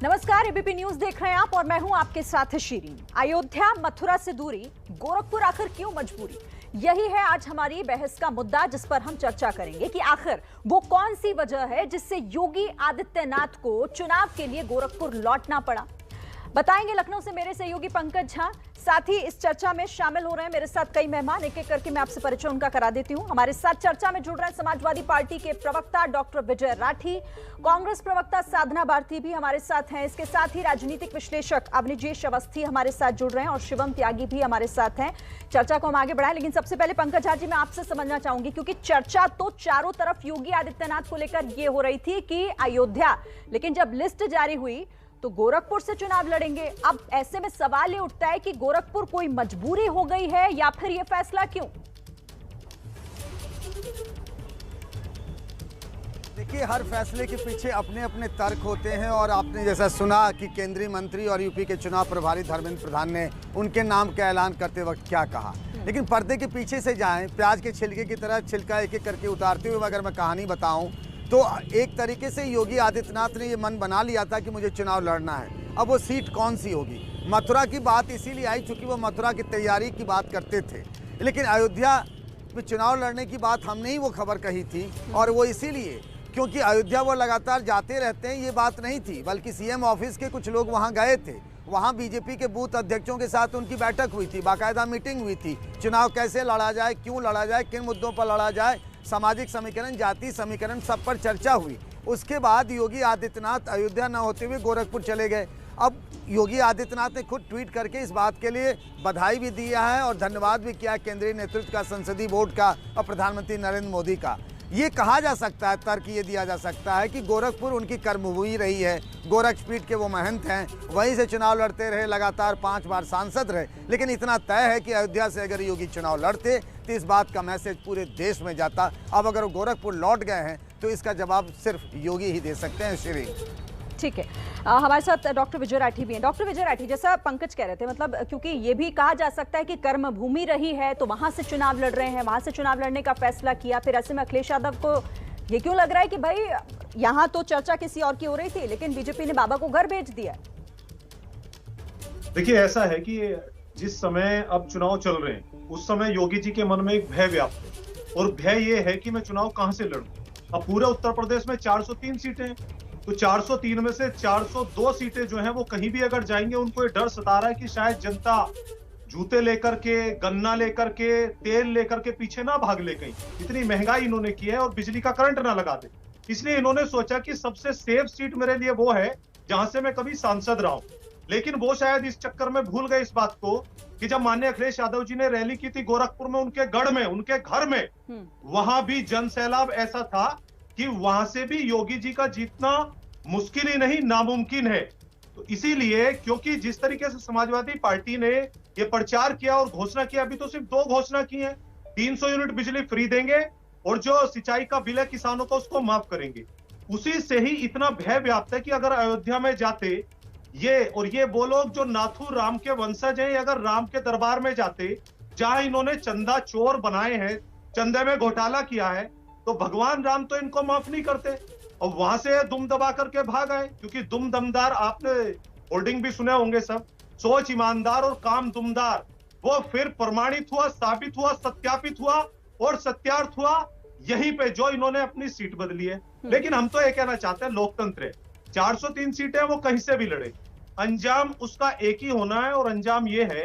नमस्कार, ABP news देख रहे हैं आप और मैं हूं आपके साथ शीरीन। अयोध्या मथुरा से दूरी, गोरखपुर आखिर क्यों मजबूरी? यही है आज हमारी बहस का मुद्दा, जिस पर हम चर्चा करेंगे कि आखिर वो कौन सी वजह है जिससे योगी आदित्यनाथ को चुनाव के लिए गोरखपुर लौटना पड़ा। बताएंगे लखनऊ से मेरे सहयोगी पंकज झा। साथ ही इस चर्चा में शामिल हो रहे हैं मेरे साथ कई मेहमान, एक एक करके मैं आपसे परिचय उनका करा देती हूं। हमारे साथ चर्चा में जुड़ रहे हैं समाजवादी पार्टी के प्रवक्ता डॉक्टर विजय राठी, कांग्रेस प्रवक्ता साधना भारती भी हमारे साथ हैं। इसके साथ ही राजनीतिक विश्लेषक अवनीजेश अवस्थी हमारे साथ जुड़ रहे हैं और शिवम त्यागी भी हमारे साथ हैं। चर्चा को हम आगे बढ़ाएं, लेकिन सबसे पहले पंकज झा जी, मैं आपसे समझना चाहूंगी, क्योंकि चर्चा तो चारों तरफ योगी आदित्यनाथ को लेकर ये हो रही थी कि अयोध्या, लेकिन जब लिस्ट जारी हुई तो गोरखपुर से चुनाव लड़ेंगे। अब ऐसे में सवाल ये उठता है कि गोरखपुर कोई मजबूरी हो गई है या फिर ये फैसला क्यों? देखिए, हर फैसले के पीछे अपने अपने तर्क होते हैं और आपने जैसा सुना कि केंद्रीय मंत्री और यूपी के चुनाव प्रभारी धर्मेंद्र प्रधान ने उनके नाम का ऐलान करते वक्त क्या कहा, लेकिन पर्दे के पीछे से जाएं, प्याज के छिलके की तरह छिलका एक एक करके उतारते हुए अगर मैं कहानी बताऊं तो एक तरीके से योगी आदित्यनाथ ने ये मन बना लिया था कि मुझे चुनाव लड़ना है। अब वो सीट कौन सी होगी? मथुरा की बात इसीलिए आई चूँकि वो मथुरा की तैयारी की बात करते थे, लेकिन अयोध्या में चुनाव लड़ने की बात हमने ही वो खबर कही थी, और वो इसीलिए क्योंकि अयोध्या वो लगातार जाते रहते हैं, ये बात नहीं थी, बल्कि सीएम ऑफिस के कुछ लोग वहाँ गए थे। वहाँ बीजेपी के बूथ अध्यक्षों के साथ उनकी बैठक हुई थी, बाकायदा मीटिंग हुई थी। चुनाव कैसे लड़ा जाए, क्यों लड़ा जाए, किन मुद्दों पर लड़ा जाए, सामाजिक समीकरण, जाति समीकरण, सब पर चर्चा हुई। उसके बाद योगी आदित्यनाथ अयोध्या न होते हुए गोरखपुर चले गए। अब योगी आदित्यनाथ ने खुद ट्वीट करके इस बात के लिए बधाई भी दिया है और धन्यवाद भी किया केंद्रीय नेतृत्व का, संसदीय बोर्ड का और प्रधानमंत्री नरेंद्र मोदी का। ये कहा जा सकता है, तर्क ये दिया जा सकता है कि गोरखपुर उनकी कर्मभूमि रही है, गोरखपीठ के वो महंत हैं, वहीं से चुनाव लड़ते रहे, लगातार 5 बार सांसद रहे। लेकिन इतना तय है कि अयोध्या से अगर योगी चुनाव लड़ते तो इस बात का मैसेज पूरे देश में जाता। अब अगर वो गोरखपुर लौट गए हैं तो इसका जवाब सिर्फ योगी ही दे सकते हैं। श्री ठीक है, हमारे साथ डॉक्टर विजय राठी भी हैं। डॉक्टर विजय राठी, जैसा पंकज कह रहे थे, मतलब क्योंकि ये भी कहा जा सकता है कि कर्म भूमि रही है तो वहां से चुनाव लड़ रहे हैं, वहां से चुनाव लड़ने का फैसला किया। फिर ऐसे में अखिलेश यादव को ये क्यों लग रहा है कि भाई यहाँ तो चर्चा किसी और की हो रही थी, लेकिन बीजेपी ने बाबा को घर भेज दिया? देखिए, ऐसा है कि जिस समय अब चुनाव चल रहे हैं उस समय योगी जी के मन में एक भय व्याप्त है, और भय ये है कि मैं चुनाव कहां से लड़ूं। अब पूरे उत्तर प्रदेश में 403 सीटें हैं, तो 403 में से 402 सीटें जो हैं वो कहीं भी अगर जाएंगे, उनको ये डर सता रहा है कि शायद जनता जूते लेकर के, गन्ना लेकर के, तेल लेकर के पीछे ना भाग ले कहीं। इतनी महंगाई इन्होंने की है और बिजली का करंट ना लगा दे, इसलिए इन्होंने सोचा कि सबसे सेफ सीट मेरे लिए वो है जहां से मैं कभी सांसद रहा हूं। लेकिन वो शायद इस चक्कर में भूल गए इस बात को कि जब माननीय अखिलेश यादव जी ने रैली की थी गोरखपुर में, उनके गढ़ में, उनके घर में, वहां भी जन सैलाब ऐसा था कि वहां से भी योगी जी का जीतना मुश्किल ही नहीं, नामुमकिन है। तो इसीलिए, क्योंकि जिस तरीके से समाजवादी पार्टी ने ये प्रचार किया और घोषणा किया, अभी तो सिर्फ 2 घोषणा की है, 300 यूनिट बिजली फ्री देंगे और जो सिंचाई का बिल है किसानों को उसको माफ करेंगे। उसी से ही इतना भय व्याप्त है कि अगर अयोध्या में जाते ये वो लोग जो नाथू राम के वंशज हैं, अगर राम के दरबार में जाते जहां इन्होंने चंदा चोर बनाए हैं, चंदे में घोटाला किया है, तो भगवान राम तो इनको माफ नहीं करते। और वहां से दुम दबा करके भाग आए, क्योंकि दुम दमदार, आपने होर्डिंग भी सुने होंगे सब, सोच ईमानदार और काम दुमदार, वो फिर प्रमाणित हुआ, साबित हुआ, सत्यापित हुआ और सत्यार्थ हुआ यहीं पे जो इन्होंने अपनी सीट बदली है। लेकिन हम तो ये कहना चाहते हैं, लोकतंत्र है, 403 सीटें वो कहीं से भी लड़े, अंजाम उसका एक ही होना है। और अंजाम ये है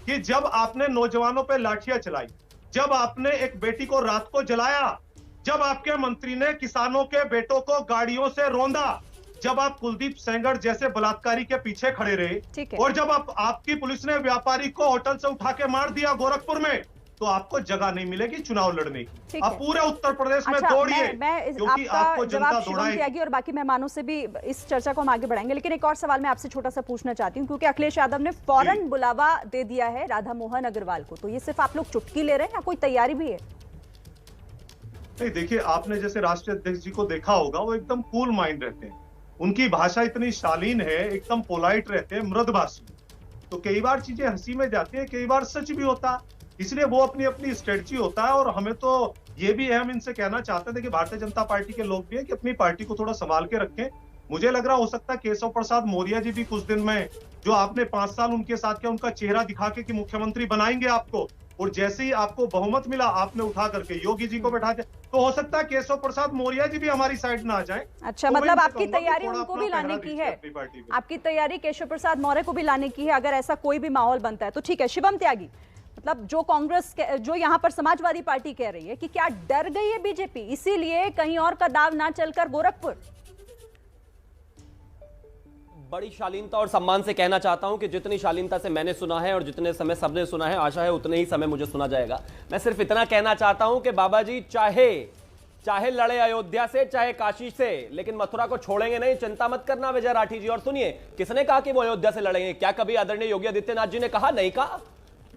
कि जब आपने नौजवानों पे लाठियां चलाई, जब आपने एक बेटी को रात को जलाया, जब आपके मंत्री ने किसानों के बेटों को गाड़ियों से रौंदा, जब आप कुलदीप सेंगर जैसे बलात्कारी के पीछे खड़े रहे, और जब आपकी पुलिस ने व्यापारी को होटल से उठा के मार दिया गोरखपुर में, तो आपको जगह नहीं मिलेगी चुनाव लड़ने की। आप पूरे उत्तर प्रदेश में दौड़िए, क्योंकि आपको जनता दौड़ाएगी। और बाकी मेहमानों से भी इस चर्चा को हम आगे बढ़ाएंगे, लेकिन एक और सवाल मैं आपसे छोटा सा पूछना चाहती हूँ, क्योंकि अखिलेश यादव ने फौरन बुलावा दे दिया है राधा मोहन अग्रवाल को, तो ये सिर्फ आप लोग चुटकी ले रहे हैं या कोई तैयारी भी है? नहीं, देखिए, आपने जैसे राष्ट्रीय अध्यक्ष जी को देखा होगा, वो एकदम कूल माइंड रहते हैं, उनकी भाषा इतनी शालीन है, एकदम पोलाइट रहते हैं, मृदभाषी। तो कई बार चीजें हंसी में जाती है, कई बार सच भी होता, इसलिए वो अपनी अपनी स्ट्रेटजी होता है। और हमें तो ये भी है, हम इनसे कहना चाहते थे कि भारतीय जनता पार्टी के लोग भी हैं कि अपनी पार्टी को थोड़ा संभाल के रखें, मुझे लग रहा हो सकता है केशव प्रसाद मौर्य जी भी कुछ दिन में, जो आपने 5 साल उनके साथ किया, उनका चेहरा दिखा के कि मुख्यमंत्री बनाएंगे आपको, और जैसे ही आपको बहुमत मिला आपने उठा करके योगी जी को बैठा दिया, तो हो सकता है केशव प्रसाद मौर्य जी भी हमारी साइड ना आ जाए। अच्छा, तो मतलब मैं आपकी कहूंगा कि तैयारी थोड़ा उनको अपना भी लाने पहरा की दीजिए है, अपनी पार्टी में। आपकी तैयारी केशव प्रसाद मौर्य को भी लाने की है अगर ऐसा कोई भी माहौल बनता है तो। ठीक है शिवम त्यागी, मतलब जो कांग्रेस जो यहाँ पर समाजवादी पार्टी कह रही है कि क्या डर गई है बीजेपी, इसीलिए कहीं और का दाव ना चलकर गोरखपुर? बड़ी शालीनता और सम्मान से कहना चाहता हूं कि जितनी शालीनता से मैंने सुना है और जितने समय सबने सुना है, आशा है उतने ही समय मुझे सुना जाएगा। मैं सिर्फ इतना कहना चाहता हूं कि बाबा जी चाहे लड़े अयोध्या से, चाहे काशी से, लेकिन मथुरा को छोड़ेंगे नहीं, चिंता मत करना विजय राठी जी। और सुनिए, किसने कहा कि वो अयोध्या से लड़ेंगे? क्या कभी आदरणीय योगी आदित्यनाथ जी ने कहा? नहीं कहा।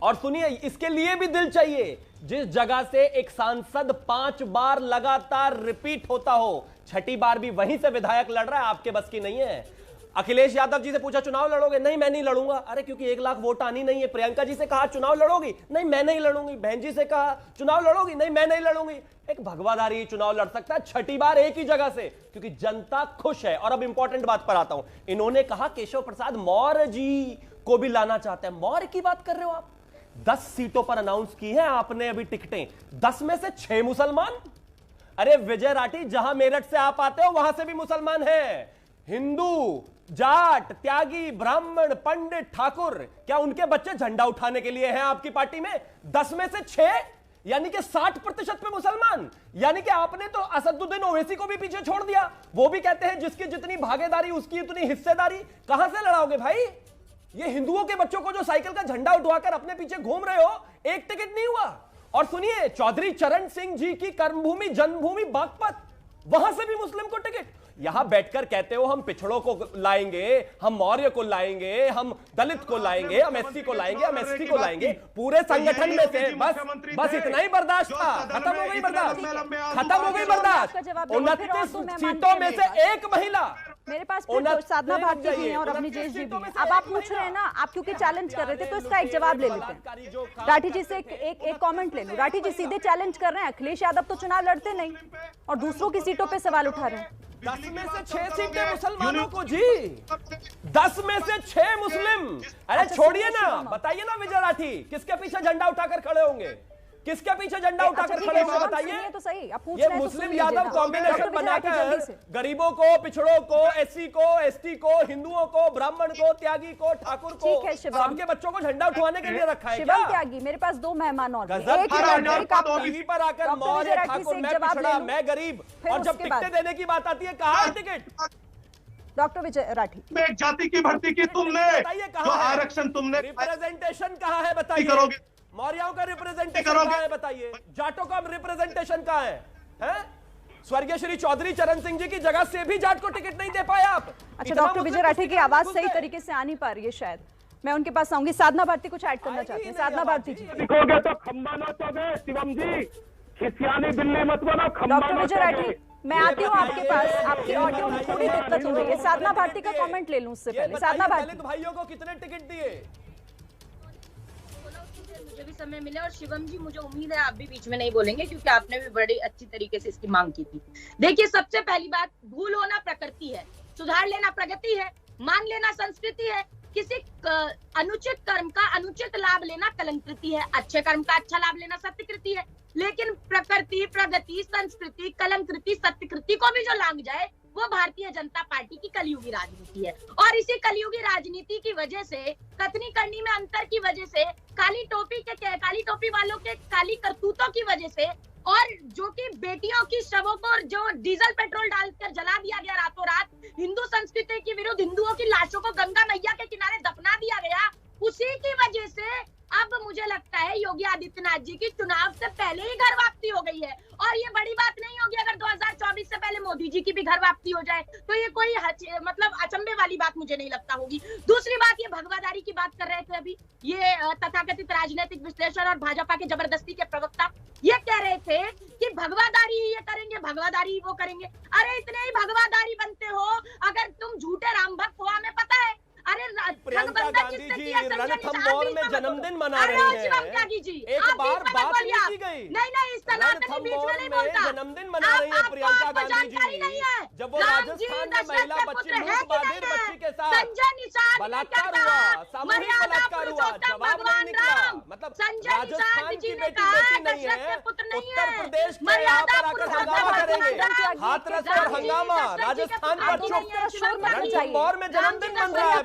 और सुनिए, इसके लिए भी दिल चाहिए। जिस जगह से एक सांसद 5 बार लगातार रिपीट होता हो, छठी बार भी वहीं से विधायक लड़ रहा है, आपके बस की नहीं है। अखिलेश यादव जी से पूछा चुनाव लड़ोगे? नहीं मैं नहीं लड़ूंगा। अरे क्योंकि 1 लाख वोट आनी नहीं है। प्रियंका जी से कहा चुनाव लड़ोगी? नहीं मैं नहीं लड़ूंगी। बहन जी से कहा चुनाव लड़ोगी? नहीं मैं नहीं लड़ूंगी। एक भगवाधारी चुनाव लड़ सकता है छठी बार एक ही जगह से, क्योंकि जनता खुश है। और अब इंपॉर्टेंट बात पर आता हूं, इन्होंने कहा केशव प्रसाद मौर्य जी को भी लाना चाहते हैं। मौर्य की बात कर रहे हो आप? 10 सीटों पर अनाउंस की है आपने अभी टिकटें, 10 में से 6 मुसलमान। अरे विजय राठी, जहां मेरठ से आप आते हो वहां से भी मुसलमान है। हिंदू, जाट, त्यागी, ब्राह्मण, पंडित, ठाकुर, क्या उनके बच्चे झंडा उठाने के लिए हैं आपकी पार्टी में? 10 में से 6, यानी कि 60% पे मुसलमान। यानी कि आपने तो असदुद्दीन ओवैसी को भी पीछे छोड़ दिया। वो भी कहते हैं जिसकी जितनी भागीदारी उसकी उतनी हिस्सेदारी। कहां से लड़ाओगे भाई? ये हिंदुओं के बच्चों को जो साइकिल का झंडा उठवाकर अपने पीछे घूम रहे हो, एक टिकट नहीं हुआ। और सुनिए, चौधरी चरण सिंह जी की कर्मभूमि जन्मभूमि बागपत, वहां से भी मुस्लिम को टिकट। यहां बैठकर कहते हो हम पिछड़ों को लाएंगे, हम मौर्य को लाएंगे, हम दलित को लाएंगे, हम एससी को लाएंगे, हम एसटी को लाएंगे। पूरे संगठन में से बस इतना ही बर्दाश्त था। खत्म हो गई बर्दाश्त, खत्म हो गई बर्दाश्त। 29 सीटों में से एक महिला। मेरे पास साधना भारती जी हैं और अवनीजेश जी भी हैं। अब आप पूछ रहे हैं ना, आप क्योंकि चैलेंज कर रहे थे तो इसका एक जवाब ले लेते हैं। राठी जी से एक कमेंट ले लूं। राठी जी सीधे चैलेंज कर रहे हैं, अखिलेश यादव तो चुनाव लड़ते नहीं और दूसरों की सीटों पे सवाल उठा रहे हैं। 10 में से 6 सीटें मुसलमानों को जी, 10 में से 6 मुस्लिम। अरे छोड़िए ना, बताइए ना विजय राठी, किसके पीछे झंडा उठाकर खड़े होंगे? किसके पीछे झंडा उठाकर खड़े होंगे बताइए? तो सही, ये मुस्लिम यादव कॉम्बिनेशन बनाकर गरीबों को, पिछड़ों को, एससी को, एसटी को, हिंदुओं को, ब्राह्मण को, त्यागी को, ठाकुर को, सबके बच्चों को झंडा उठवाने के लिए रखा है क्या? त्यागी, मेरे पास 2 मेहमान और टीवी पर आकर मौर्य, ठाकुर, मैं पिछड़ा, मैं गरीब, और जब टिकटें देने की बात आती है कहाँ है टिकट? डॉक्टर विजय राठी, एक जाति की भर्ती की तुमने, जो आरक्षण तुमने, रिप्रेजेंटेशन कहाँ है बताइए? मौर्यों का रिप्रेजेंटेशन कहाँ है बताइए? जाटों का रिप्रेजेंटेशन कहाँ है? स्वर्गीय श्री चौधरी चरण सिंह जी की जगह से भी जाट को टिकट नहीं दे पाए आप। अच्छा, डॉक्टर विजय राठी की आवाज सही तरीके से आ नहीं पा रही है, शायद मैं उनके पास आऊंगी। साधना भारती कुछ ऐड करना चाहती हैं? साधना भारती जी, दिखोगे तो खंबा नोचोगे। शिवम जी, खिसियानी बिल्ली मत बनो, खंबा डॉक्टर विजय राठी मैं आती हूँ आपके पास, आपकी ऑडियो में थोड़ी दिक्कत हो रही है। साधना भारती का कमेंट ले लूं उससे पहले। साधना भारती, भाइयों को कितने टिकट दिए? मुझे भी समय मिले, और शिवम जी मुझे उम्मीद है आप भी बीच में नहीं बोलेंगे, क्योंकि आपने भी बड़ी अच्छी तरीके से इसकी मांग की थी। देखिए, सबसे पहली बात, भूल होना प्रकृति है, सुधार लेना प्रगति है, मान लेना संस्कृति है, किसी अनुचित कर्म का अनुचित लाभ लेना कलंकृति है, अच्छे कर्म का अच्छा लाभ लेना सत्यकृति है। लेकिन प्रकृति, प्रगति, संस्कृति, कलंकृति, सत्यकृति को भी जो लांग जाए वो भारतीय जनता पार्टी की कलयुगी राजनीति है। और इसी कलयुगी राजनीति की वजह से, कथनी करनी में अंतर की वजह से, काली टोपी वालों के काली करतूतों की वजह से, और जो कि बेटियों की शवों को जो डीजल पेट्रोल डालकर जला दिया गया रातों रात, हिंदू संस्कृति के विरुद्ध हिंदुओं की लाशों को गंगा मैया के किनारे दफना दिया गया, उसी की वजह से अब मुझे लगता है योगी आदित्यनाथ जी की चुनाव से पहले ही घर वापसी हो गई है। और ये बड़ी बात नहीं होगी अगर 2024 से पहले मोदी जी की भी घर वापसी हो जाए, तो ये कोई मतलब अचंभे वाली बात मुझे नहीं लगता होगी। दूसरी बात, ये भगवादारी की बात कर रहे थे अभी ये तथाकथित राजनीतिक विश्लेषण और भाजपा के जबरदस्ती के प्रवक्ता, ये कह रहे थे कि भगवादारी ये करेंगे, भगवादारी वो करेंगे। अरे इतने ही भगवादारी बनते हो अगर तुम झूठे राम भक्त हो, हमें पता है। अरे प्रियंका गांधी जी रणथंभौर में जन्मदिन मना रहे हैं, एक बार बात नहीं की गई। रणथंभौर में जन्मदिन मना रही है प्रियंका गांधी जी, जब वो राजस्थान में महिला बच्ची मूकबधिर बच्ची के साथ बलात्कार हुआ, सामूहिक बलात्कार हुआ, जवाब नहीं निकला। मतलब राजस्थान की बेटी नहीं है, उत्तर प्रदेश के यहाँ पर आकर हंगामा करेंगे, हाथरस पर हंगामा, राजस्थान पर चुप। रणथंभौर में जन्मदिन मन रहा है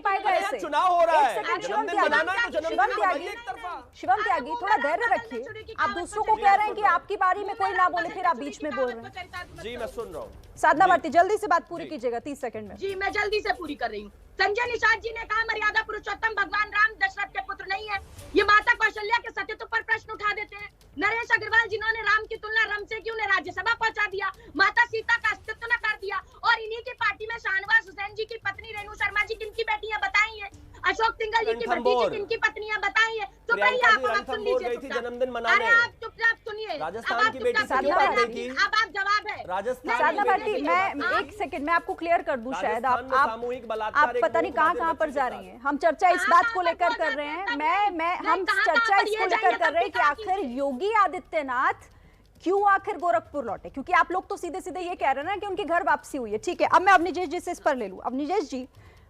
भाई, चुनाव हो रहा है, जन्मदिन मनाना है तो जन्मदिन एक तरफा। शिवम त्यागी, थोड़ा धैर्य रखिए। आप दूसरों को कह रहे हैं कि आपकी बारी में कोई ना बोले, फिर आप बीच में बोल रहे हैं। जी मैं सुन रहा हूँ। साधना भारती, जल्दी से बात पूरी कीजिएगा, 30 सेकंड में। जी मैं जल्दी से पूरी कर रही हूँ। संजय निषाद जी ने कहा मर्यादा पुरुषोत्तम भगवान राम दशरथ के पुत्र नहीं है, ये माता कौशल्या के सतीत्व पर प्रश्न उठा देते हैं। नरेश अग्रवाल जिन्होंने राम की तुलना रम से की, उन्हें राज्यसभा पहुंचा दिया, माता सीता का अस्तित्व न कर दिया। और इन्हीं की पार्टी में शाहनवाज हुसैन जी की पत्नी रेणु शर्मा जी किनकी बेटियां बताई है, अशोक सिंघल जी की भतीजी किनकी पत्नियां बताई है। तो कहीं आप सुन लीजिए, जन्मदिन मनाने। अरे आप चुपचाप सुनिए, राजस्थान की बेटी अब आप जवाब है राजस्थान। साधना भारती, मैं एक सेकंड में आपको क्लियर कर दूं, शायद आप पता नहीं कहां पर जा रही हैं। हम चर्चा इस बात को लेकर कर रहे हैं, हम चर्चा इसको लेकर कर रहे हैं कि आखिर योगी आदित्यनाथ क्यों आखिर गोरखपुर लौटे, क्योंकि आप लोग तो सीधे सीधे ये कह रहे हैं ना कि उनके घर वापसी हुई है। ठीक है, अब मैं अवनिजेश जी से इस पर ले लूं। अवनिजेश जी,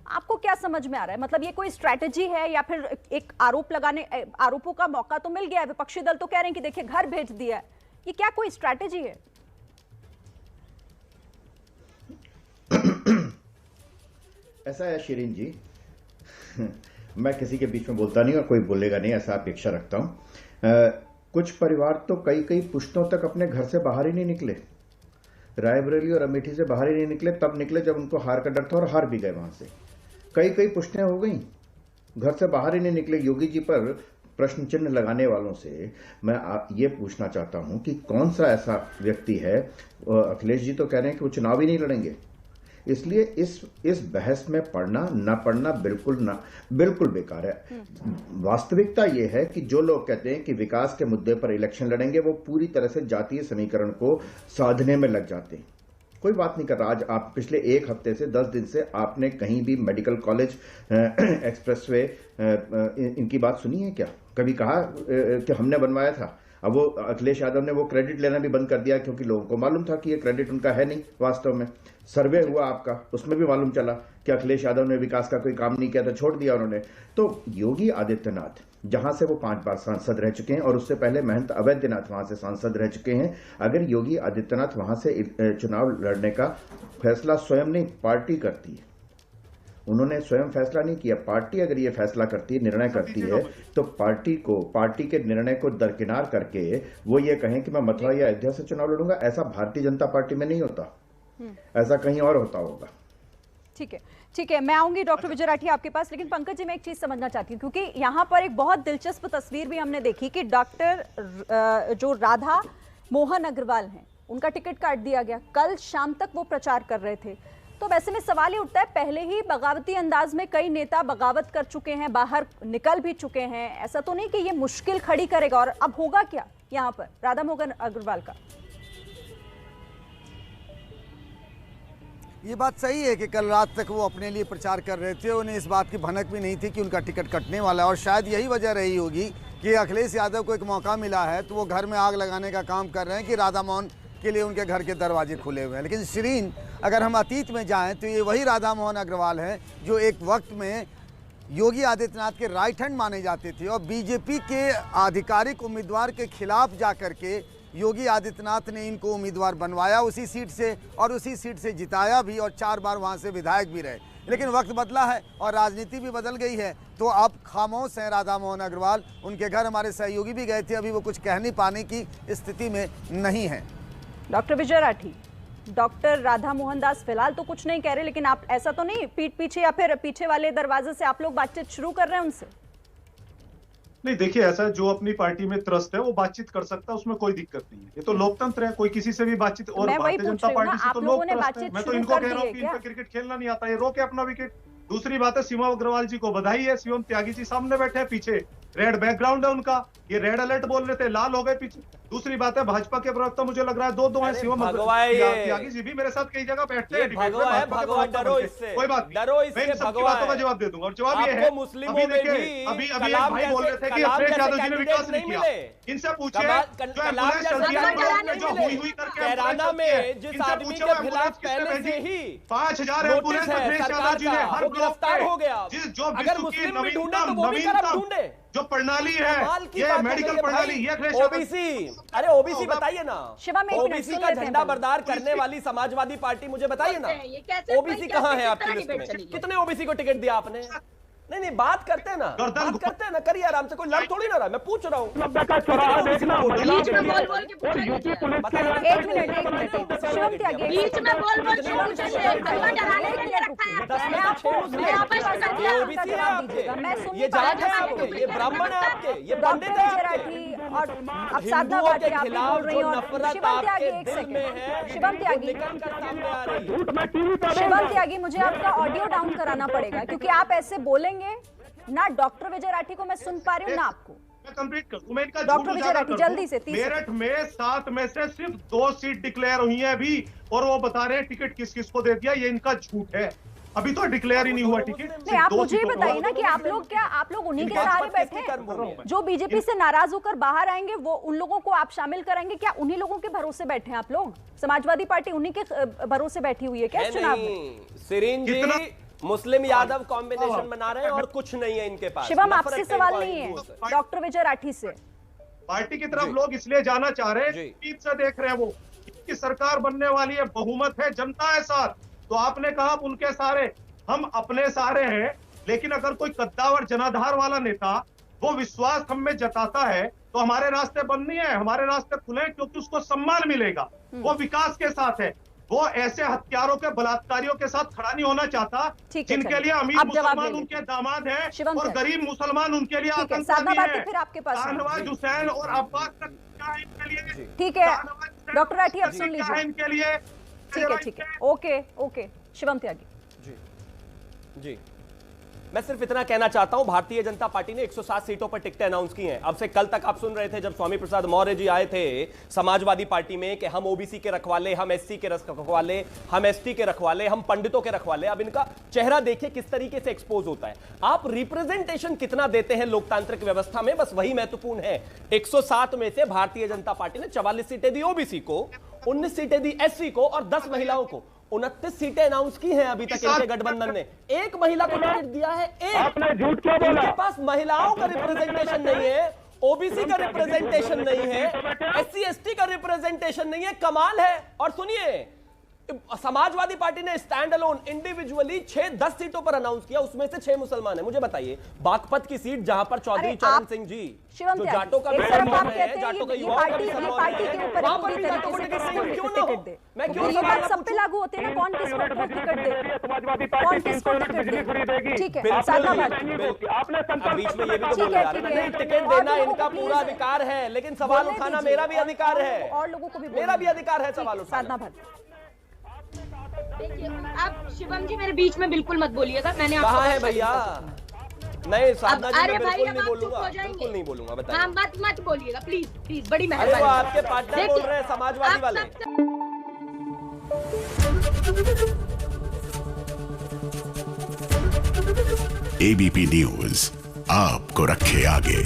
आपको क्या समझ में आ रहा है? मतलब ये कोई स्ट्रैटेजी है या फिर एक आरोपों का मौका तो मिल गया है, विपक्षी दल तो कह रहे हैं कि देखिए घर भेज दिया है, ये क्या कोई स्ट्रैटेजी है? ऐसा है शिरीन जी, मैं किसी के बीच में बोलता नहीं और कोई बोलेगा नहीं, ऐसा अपेक्षा रखता हूं। कुछ परिवार तो कई पुश्तों तक अपने घर से बाहर ही नहीं निकले, रायबरेली और अमेठी से बाहर ही नहीं निकले, तब निकले जब उनको हार का डर था और हार भी गए वहां से। कई पुश्तें हो गई, घर से बाहर ही नहीं निकले। योगी जी पर प्रश्न चिन्ह लगाने वालों से मैं ये पूछना चाहता हूं कि कौन सा ऐसा व्यक्ति है, अखिलेश जी तो कह रहे हैं कि वो चुनाव ही नहीं लड़ेंगे, इसलिए इस बहस में पढ़ना ना पढ़ना बिल्कुल बेकार है। वास्तविकता यह है कि जो लोग कहते हैं कि विकास के मुद्दे पर इलेक्शन लड़ेंगे, वो पूरी तरह से जातीय समीकरण को साधने में लग जाते हैं। कोई बात नहीं कर रहा। आज आप पिछले एक हफ्ते से 10 दिन से आपने कहीं भी मेडिकल कॉलेज, एक्सप्रेसवे, इनकी बात सुनी है क्या? कभी कहा कि हमने बनवाया था? अब वो अखिलेश यादव ने वो क्रेडिट लेना भी बंद कर दिया, क्योंकि लोगों को मालूम था कि ये क्रेडिट उनका है नहीं। वास्तव में सर्वे हुआ आपका, उसमें भी मालूम चला कि अखिलेश यादव ने विकास का कोई काम नहीं किया था, छोड़ दिया उन्होंने। तो योगी आदित्यनाथ, जहां से वो 5 बार सांसद रह चुके हैं और उससे पहले महंत अवैधनाथ वहां से सांसद रह चुके हैं, अगर योगी आदित्यनाथ वहां से चुनाव लड़ने का फैसला स्वयं नहीं पार्टी करती है, उन्होंने स्वयं फैसला नहीं किया, पार्टी अगर ये फैसला करती है, निर्णय करती है, तो पार्टी के निर्णय को दरकिनार करके वो ये कहें कि मैं मथुरा या अयोध्या से चुनाव लड़ूंगा, ऐसा भारतीय जनता पार्टी में नहीं होता, ऐसा कहीं और होता होगा। ठीक है, मैं आऊंगी डॉक्टर विजय राठी आपके पास, लेकिन पंकज जी मैं एक चीज समझना चाहती हूँ, क्योंकि यहाँ पर एक बहुत दिलचस्प तस्वीर भी हमने देखी कि डॉक्टर जो राधा मोहन अग्रवाल हैं, उनका टिकट काट दिया गया। कल शाम तक वो प्रचार कर रहे थे, तो वैसे में सवाल ये उठता है, पहले ही बगावती अंदाज में कई नेता बगावत कर चुके हैं, बाहर निकल भी चुके हैं, ऐसा तो नहीं कि ये मुश्किल खड़ी करेगा? और अब होगा क्या यहाँ पर राधा मोहन अग्रवाल का? ये बात सही है कि कल रात तक वो अपने लिए प्रचार कर रहे थे, उन्हें इस बात की भनक भी नहीं थी कि उनका टिकट कटने वाला है। और शायद यही वजह रही होगी कि अखिलेश यादव को एक मौका मिला है, तो वो घर में आग लगाने का काम कर रहे हैं कि राधा मोहन के लिए उनके घर के दरवाजे खुले हुए हैं। लेकिन शिरीन, अगर हम अतीत में जाएं तो ये वही राधा मोहन अग्रवाल हैं जो एक वक्त में योगी आदित्यनाथ के राइट हैंड माने जाते थे, और बीजेपी के आधिकारिक उम्मीदवार के खिलाफ जा कर के योगी आदित्यनाथ ने इनको उम्मीदवार बनवाया उसी सीट से, और उसी सीट से जिताया भी, और 4 बार वहाँ से विधायक भी रहे। लेकिन वक्त बदला है और राजनीति भी बदल गई है, तो अब खामोश हैं राधा मोहन अग्रवाल। उनके घर हमारे सहयोगी भी गए थे, अभी वो कुछ कह नहीं पाने की स्थिति में नहीं है। डॉक्टर विजय राठी, डॉक्टर राधा मोहन दास फिलहाल तो कुछ नहीं कह रहे, लेकिन आप ऐसा तो नहीं पीठ पीछे या फिर पीछे वाले दरवाजे से आप लोग बातचीत शुरू कर रहे हैं उनसे? नहीं, देखिए, ऐसा जो अपनी पार्टी में त्रस्त है वो बातचीत कर सकता है, उसमें कोई दिक्कत नहीं है। ये तो लोकतंत्र है, कोई किसी से भी बातचीत। और भारतीय जनता पार्टी से तो लोग त्रस्त है। मैं तो इनको कह रहा हूँ कि इनको क्रिकेट खेलना नहीं आता, ये रोके अपना विकेट। दूसरी बात है, शिवम अग्रवाल जी को बधाई है, शिवम त्यागी जी सामने बैठे हैं, पीछे रेड बैकग्राउंड है उनका, ये रेड अलर्ट बोल रहे थे, लाल हो गए पीछे। दूसरी बात है, भाजपा के प्रवक्ता मुझे लग रहा है दो हैं, शिवम भगवा है ये। त्यागी जी भी मेरे साथ कई जगह बैठते हैं, भगवा है, भगवा, डरो इससे, कोई बात नहीं, डरो इससे, मैं इन सबकी भगवा बातों का है। जवाब दे दूंगा। और जवाब ये है, मुस्लिमों अभी में देखिए, भी अभी एक कलाम भाई बोल रहे थे कि कलाम अखिलेश यादव जी ने जैसे विकास नहीं कैंडिडेट किया, नहीं मिले। इनसे पूछे कलाम जैसे जो हुई हुई करके कैराना में जिस आदमी के खिलाफ पहले से ही 5000 नोटिस एम्बुलेंस है अखिलेश यादव सरकार जी ने का, हर वो ब्लॉक गिरफ्तार हो गया। जो अगर मुस्लिम भी ढूंढे तो वो भी तरफ ढूंढे। जो प्रणाली है, कमाल की ये बात है मेडिकल ये प्रणाली, भाई। ये अखिलेश यादव ओबीसी, अरे ओबीसी बताइए ना, शिवम, एक मिनट, ओबीसी सुन का लेते हैं झंडा पहले। बरदार करने वाली समाजवादी पार्टी मुझे बताइए ना, ये कैसे ओबीसी कहाँ है आपकी लिस्ट में? कितने ओबीसी को टिकट दिया आपने? नहीं बात करते हैं ना, बात करते हैं ना, करिए आराम से, कोई लड़ थोड़ी ना रहा, मैं पूछ रहा हूँ। 90 का चौराहा देखना, बीच में बोल बोल के और पूछा यूपी कीजिए। पुलिस के एक मिनट शिवम त्यागी, बीच में बोल बोल के पूछे, हलवा डराने के लिए रखा है आपने। मैं आपको मैं आपस में कर दिया। ओबीसी है आपके, मैं सुन ये जाट है आपके, ये ब्राह्मण है आपके, ये पंडित डॉक्टर है विजय आपके। राठी और अब साधना हिंदुओं भाटी के आप भी खिलाफ बोल रही जो हैं, और नफरत शिवम त्यागी, आपके एक दिल में है, सेकंड, शिवम त्यागी, निकल कर सामने आ रही है। झूठ में टीवी पर शिवम त्यागी, मुझे आपका ऑडियो डाउन कराना पड़ेगा, क्योंकि आप ऐसे बोलेंगे ना। डॉक्टर विजय राठी को मैं सुन पा रही हूँ ना आपको। मैं कंप्लीट कर दूं, मैं इनका डॉक्टर झूठ विजय उजागर राठी, कर दूं। जल्दी से, 30 मेरठ में 7 में से सिर्फ 2 सीट डिक्लेयर हुई हैं अभी, और वो बता रहे हैं टिकट किस किस को दे दिया। ये इनका झूठ है, अभी तो डिक्लेयर ही नहीं हुआ टिकट। नहीं, आप मुझे बताइए ना कि आप लोग उन्हीं के सहारे बैठे हैं? जो बीजेपी से नाराज होकर बाहर आएंगे वो उन लोगों को आप शामिल कराएंगे क्या? उन्हीं लोगों के भरोसे बैठे हैं आप लोग? समाजवादी पार्टी उन्हीं के भरोसे बैठी हुई है क्या इस चुनाव में? सिरीन जी मुस्लिम यादव कॉम्बिनेशन बना रहे हैं और कुछ नहीं है इनके पास। शिवम, आपसे सवाल नहीं है, डॉक्टर विजय राठी से। पार्टी की तरफ लोग इसलिए जाना चाह रहे हैं, उम्मीद से देख रहे हैं वो कि सरकार बनने वाली है, बहुमत है, जनता है साथ। तो आपने कहा उनके सहारे, हम अपने सहारे हैं, लेकिन अगर कोई कद्दावर जनाधार वाला नेता वो विश्वास हम में जताता है तो हमारे रास्ते बंद नहीं है, हमारे रास्ते खुले, क्योंकि उसको सम्मान मिलेगा। वो विकास के साथ है, वो ऐसे हत्यारों के बलात्कारियों के साथ खड़ा नहीं होना चाहता जिनके लिए अमीर मुसलमान उनके दामाद हैं और गरीब मुसलमान उनके लिए आतंकवादी हैं। फिर आपके पास शाहनवाज हुसैन और अब्बास तक इनके लिए, ठीक है डॉक्टर राठी, अब सुन लीजिए इनके लिए। ठीक है, ओके शिवम त्यागी जी, मैं सिर्फ इतना कहना चाहता हूं, भारतीय जनता पार्टी ने 107 सीटों पर टिकटें अनाउंस की हैं। अब से कल तक आप सुन रहे थे जब स्वामी प्रसाद मौर्य जी आए थे समाजवादी पार्टी में कि हम ओबीसी के रखवाले, हम एससी के रखवाले, हम एसटी के रखवाले, हम पंडितों के रखवाले। अब इनका चेहरा देखिए किस तरीके से एक्सपोज होता है। आप रिप्रेजेंटेशन कितना देते हैं लोकतांत्रिक व्यवस्था में, बस वही महत्वपूर्ण है। 107 में से भारतीय जनता पार्टी ने 44 सीटें दी ओबीसी को, 19 सीटें दी एससी को और 10 महिलाओं को। 29 सीटें अनाउंस की हैं अभी तक इनके गठबंधन ने। एक महिला को टिकट दिया है, आपने झूठ क्यों बोला? इनके पास महिलाओं का रिप्रेजेंटेशन नहीं है, ओबीसी का रिप्रेजेंटेशन नहीं है, एससी एसटी का रिप्रेजेंटेशन नहीं है। कमाल है। और सुनिए, समाजवादी पार्टी ने स्टैंड अलोन इंडिविजुअली 6-10 सीटों पर अनाउंस किया, उसमें से 6 मुसलमान है। मुझे बताइए, बागपत की सीट जहां पर चौधरी चरण सिंह जी जो जाटों का जाटों का युवाओं का भी सम्मान है, वहां पर भी जाटों को टिकट नहीं, क्यों ना हो? मैं क्यों ये बात सब पे लागू होती है ना, कौन किसको टिकट दे, समाजवादी कौन पार्टी किसको टिकट दे? ठीक है, आपने बीच में ये भी तो बोला नहीं, टिकट देना इनका पूरा अधिकार है, लेकिन सवाल उठाना मेरा भी अधिकार है, और लोगों को भी मेरा भी अधिकार है सवाल उठाना। देखिए, आप शिवम जी मेरे बीच में बिल्कुल मत बोलिएगा, मैंने कहाँ है भैया? नहीं साधना जी, अरे मैं भाई, बिल्कुल नहीं अब आप बोलूंगा, चुप हो जाएंगे। बिल्कुल नहीं बोलूंगा, बताइए। हाँ, मत बोलिएगा प्लीज प्लीज, बड़ी अरे मेहरबानी। वो आपके पार्टनर बोल रहे हैं समाजवादी वाले। एबीपी न्यूज आपको रखे आगे।